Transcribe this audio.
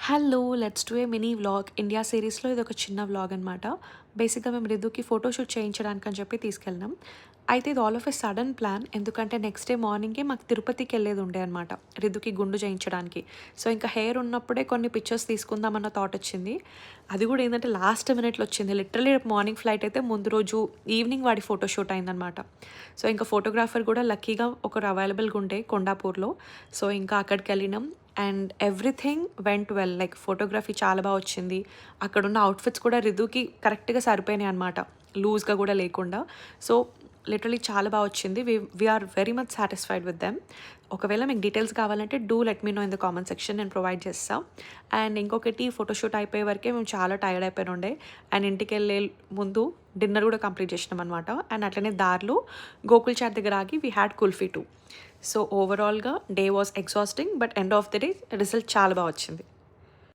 Hello! Let's do a mini vlog. India సీరీస్‌లో ఇదొక చిన్న వ్లాగ్ అనమాట. బేసిక్‌గా మేము రితుకి ఫోటోషూట్ చేయించడానికని చెప్పి తీసుకెళ్ళినాం. అయితే ఇది all of a sudden plan. ఎందుకంటే నెక్స్ట్ డే మార్నింగే మాకు తిరుపతికెళ్ళేది ఉండే అనమాట. రితుకి గుండు చేయించడానికి. సో, ఇంకా హెయిర్ ఉన్నప్పుడే కొన్ని పిక్చర్స్ తీసుకుందామన్న థాట్ వచ్చింది. అది కూడా ఏందంటే లాస్ట్ మినిట్‌లో వచ్చింది. లిటరల్లీ రేపు మార్నింగ్ ఫ్లైట్ అయితే ముందు రోజు ఈవినింగ్ వాడి ఫోటోషూట్ అయిందనమాట. సో, ఇంకా ఫోటోగ్రాఫర్ కూడా లక్కీగా ఒకరు అవైలబుల్‌గా ఉండే కొండాపూర్‌లో. సో, ఇంకా అక్కడికెళ్ళినాం. And everything went well. Like photography చాలా బాగా వచ్చింది. అక్కడున్న అవుట్‌ఫిట్స్ కూడా రితుకి కరెక్ట్‌గా సరిపోయినాయి అనమాట. లూజ్‌గా కూడా లేకుండా. సో, లిటరల్లీ చాలా బాగా వచ్చింది. We are very much satisfied with them. ఒకవేళ మీకు డీటెయిల్స్ కావాలంటే do let me know in the comment section. నేను ప్రొవైడ్ చేస్తా. అండ్ ఇంకొకటి ఫోటోషూట్ అయిపోయే వరకే మేము చాలా టైర్డ్ అయిపోయినుండే. అండ్ ఇంటికెళ్ళే ముందు డిన్నర్ కూడా కంప్లీట్ చేసినాం అనమాట. అండ్ అట్లనే దారిలో గోకుల్ చాట్ దగ్గర ఆగి we had kulfi too. So, ఓవరాల్‌గా day was exhausting. But end of the day result చాలా బాగా వచ్చింది.